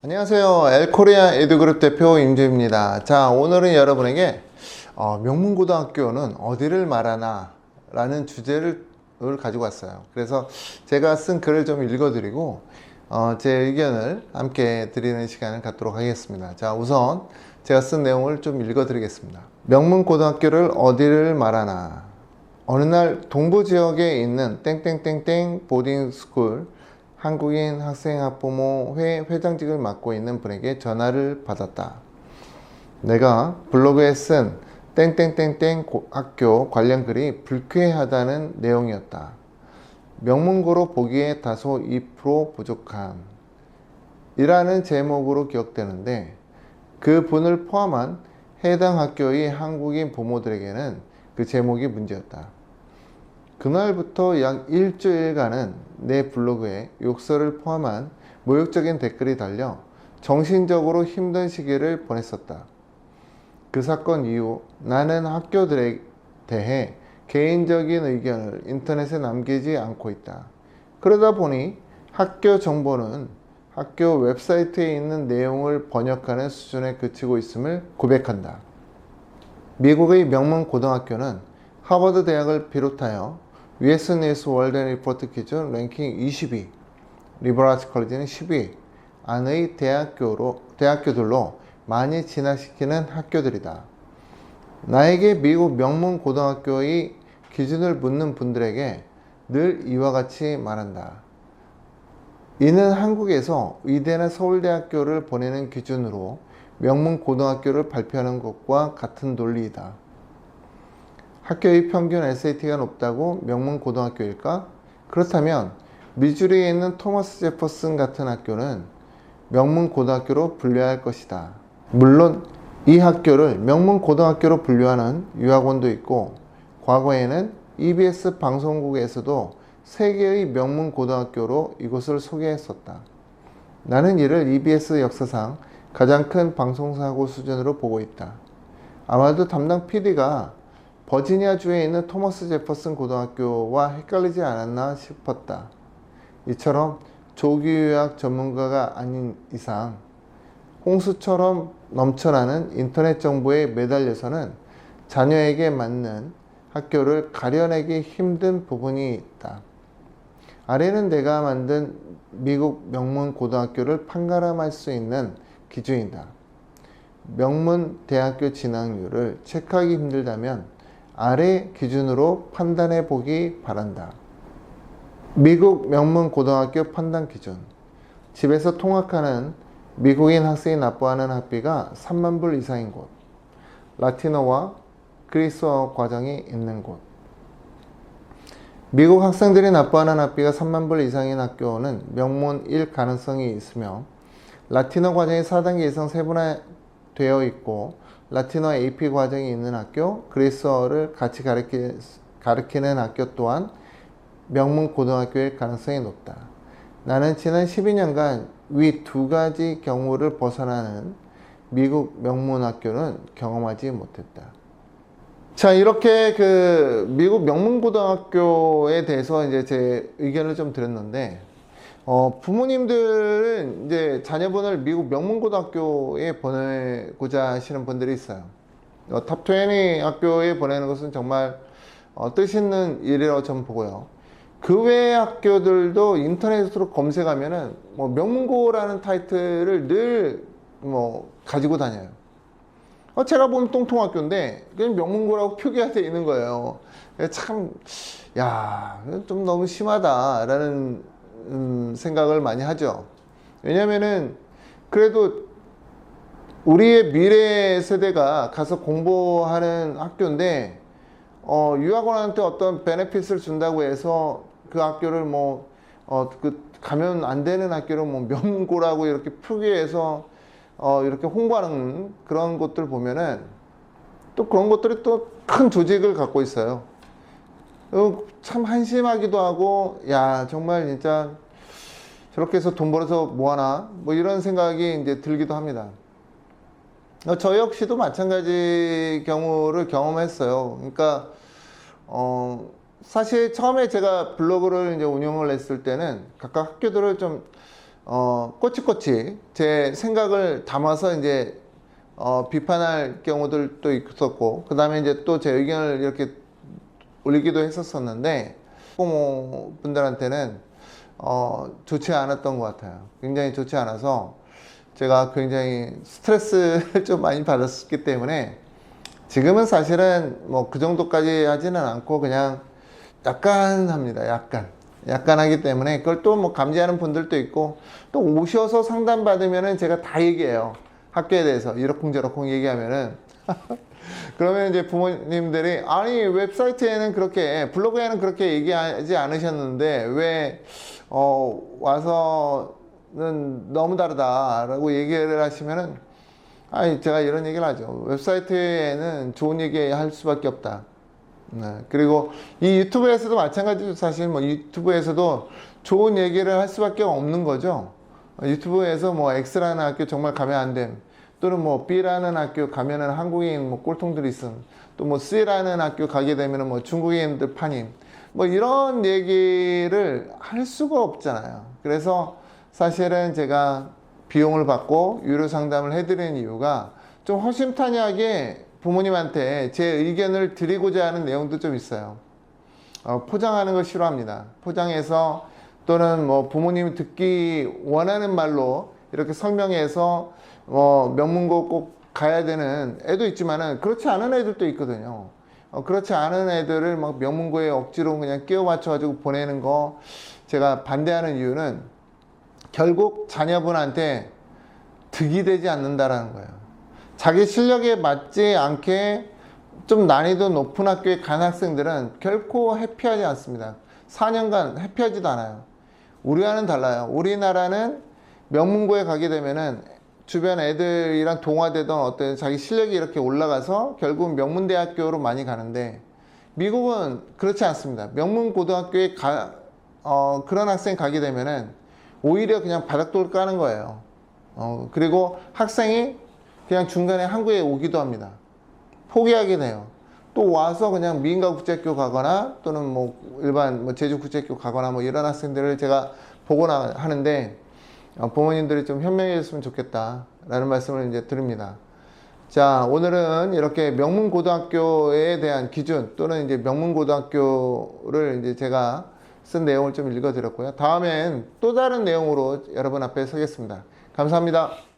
안녕하세요. 엘코리아 에듀그룹 대표 임주입니다. 자, 오늘은 여러분에게 명문고등학교는 어디를 말하나 라는 주제를 가지고 왔어요. 그래서 제가 쓴 글을 좀 읽어드리고 제 의견을 함께 드리는 시간을 갖도록 하겠습니다. 자, 우선 제가 쓴 내용을 좀 읽어드리겠습니다. 명문고등학교를 어디를 말하나. 어느 날 동부지역에 있는 땡땡땡땡 보딩스쿨 한국인 학생 학부모 회 회장직을 맡고 있는 분에게 전화를 받았다. 내가 블로그에 쓴 땡땡땡땡 학교 관련 글이 불쾌하다는 내용이었다. 명문고로 보기에 다소 2% 부족함 이라는 제목으로 기억되는데 그 분을 포함한 해당 학교의 한국인 부모들에게는 그 제목이 문제였다. 그날부터 약 일주일간은 내 블로그에 욕설을 포함한 모욕적인 댓글이 달려 정신적으로 힘든 시기를 보냈었다. 그 사건 이후 나는 학교들에 대해 개인적인 의견을 인터넷에 남기지 않고 있다. 그러다 보니 학교 정보는 학교 웹사이트에 있는 내용을 번역하는 수준에 그치고 있음을 고백한다. 미국의 명문 고등학교는 하버드 대학을 비롯하여 US 뉴스 월드 리포트 기준 랭킹 22, 리버라스 컬리지는 10위 안의 대학교들로 많이 진학시키는 학교들이다. 나에게 미국 명문 고등학교의 기준을 묻는 분들에게 늘 이와 같이 말한다. 이는 한국에서 의대나 서울대학교를 보내는 기준으로 명문 고등학교를 발표하는 것과 같은 논리이다. 학교의 평균 SAT가 높다고 명문 고등학교일까? 그렇다면 미주리에 있는 토마스 제퍼슨 같은 학교는 명문 고등학교로 분류할 것이다. 물론 이 학교를 명문 고등학교로 분류하는 유학원도 있고 과거에는 EBS 방송국에서도 세계의 명문 고등학교로 이곳을 소개했었다. 나는 이를 EBS 역사상 가장 큰 방송사고 수준으로 보고 있다. 아마도 담당 PD가 버지니아주에 있는 토머스 제퍼슨 고등학교와 헷갈리지 않았나 싶었다. 이처럼 조기유학 전문가가 아닌 이상 홍수처럼 넘쳐나는 인터넷 정보에 매달려서는 자녀에게 맞는 학교를 가려내기 힘든 부분이 있다. 아래는 내가 만든 미국 명문 고등학교를 판가름할 수 있는 기준이다. 명문 대학교 진학률을 체크하기 힘들다면 아래 기준으로 판단해 보기 바란다. 미국 명문 고등학교 판단 기준. 집에서 통학하는 미국인 학생이 납부하는 학비가 3만 불 이상인 곳. 라틴어와 그리스어 과정이 있는 곳. 미국 학생들이 납부하는 학비가 3만 불 이상인 학교는 명문일 가능성이 있으며 라틴어 과정이 4단계 이상 세분화되어 있고 라틴어 AP 과정이 있는 학교, 그리스어를 같이 가르치는 학교 또한 명문 고등학교일 가능성이 높다. 나는 지난 12년간 위 두 가지 경우를 벗어나는 미국 명문 학교는 경험하지 못했다. 자, 이렇게 그 미국 명문 고등학교에 대해서 이제 제 의견을 좀 드렸는데, 부모님들은 이제 자녀분을 미국 명문고등학교에 보내고자 하시는 분들이 있어요. 탑20 학교에 보내는 것은 정말 뜻있는 일이라고 저는 보고요. 그 외의 학교들도 인터넷으로 검색하면은 뭐 명문고라는 타이틀을 늘 뭐 가지고 다녀요. 제가 보면 똥통학교인데 그냥 명문고라고 표기가 되어 있는 거예요. 참, 야, 좀 너무 심하다라는 생각을 많이 하죠. 왜냐면은 그래도 우리의 미래 세대가 가서 공부하는 학교인데 유학원한테 어떤 베네핏을 준다고 해서 그 학교를 가면 안 되는 학교를 명문고라고 이렇게 표기해서 이렇게 홍보하는 그런 것들 보면은 또 그런 것들이 또 큰 조직을 갖고 있어요. 참 한심하기도 하고, 야, 정말 진짜 저렇게 해서 돈 벌어서 뭐하나 뭐 이런 생각이 이제 들기도 합니다. 저 역시도 마찬가지 경우를 경험했어요. 그러니까 사실 처음에 제가 블로그를 이제 운영을 했을 때는 각각 학교들을 좀 꼬치꼬치 제 생각을 담아서 이제 비판할 경우들도 있었고, 그 다음에 이제 또 제 의견을 이렇게 올리기도 했었었는데, 학부모분들한테는 좋지 않았던 것 같아요. 굉장히 좋지 않아서 제가 굉장히 스트레스를 좀 많이 받았기 때문에 지금은 사실은 뭐 그 정도까지 하지는 않고 그냥 약간 합니다. 약간 하기 때문에 그걸 또 뭐 감지하는 분들도 있고, 또 오셔서 상담받으면은 제가 다 얘기해요. 학교에 대해서 이러쿵저러쿵 얘기하면은 그러면 이제 부모님들이 아니 웹사이트에는 그렇게 블로그에는 그렇게 얘기하지 않으셨는데 왜 와서는 너무 다르다라고 얘기를 하시면은, 아니 제가 이런 얘기를 하죠. 웹사이트에는 좋은 얘기 할 수밖에 없다. 네. 그리고 이 유튜브에서도 마찬가지죠. 사실 뭐 유튜브에서도 좋은 얘기를 할 수밖에 없는 거죠. 유튜브에서 뭐 X라는 학교 정말 가면 안 됨, 또는 뭐 B라는 학교 가면은 한국인 뭐 꼴통들이 있음, 또 뭐 C라는 학교 가게 되면은 뭐 중국인들 파님, 뭐 이런 얘기를 할 수가 없잖아요. 그래서 사실은 제가 비용을 받고 유료 상담을 해드리는 이유가 좀 허심탄회하게 부모님한테 제 의견을 드리고자 하는 내용도 좀 있어요. 포장하는 걸 싫어합니다. 포장해서 또는 뭐 부모님이 듣기 원하는 말로 이렇게 설명해서 명문고 꼭 가야 되는 애도 있지만은 그렇지 않은 애들도 있거든요. 그렇지 않은 애들을 막 명문고에 억지로 그냥 끼워 맞춰가지고 보내는 거 제가 반대하는 이유는 결국 자녀분한테 득이 되지 않는다라는 거예요. 자기 실력에 맞지 않게 좀 난이도 높은 학교에 간 학생들은 결코 해피하지 않습니다. 4년간 해피하지도 않아요. 우리와는 달라요. 우리나라는 명문고에 가게 되면은 주변 애들이랑 동화되던 어떤 자기 실력이 이렇게 올라가서 결국 명문대학교로 많이 가는데, 미국은 그렇지 않습니다. 명문고등학교에 그런 학생 가게 되면은 오히려 그냥 바닥돌 까는 거예요. 그리고 학생이 그냥 중간에 한국에 오기도 합니다. 포기하게 돼요. 또 와서 그냥 미인가국제학교 가거나 또는 뭐 일반 뭐 제주국제학교 가거나 뭐 이런 학생들을 제가 보거나 하는데, 부모님들이 좀 현명해졌으면 좋겠다 라는 말씀을 이제 드립니다. 자, 오늘은 이렇게 명문고등학교에 대한 기준 또는 이제 명문고등학교를 이제 제가 쓴 내용을 좀 읽어 드렸고요. 다음엔 또 다른 내용으로 여러분 앞에 서겠습니다. 감사합니다.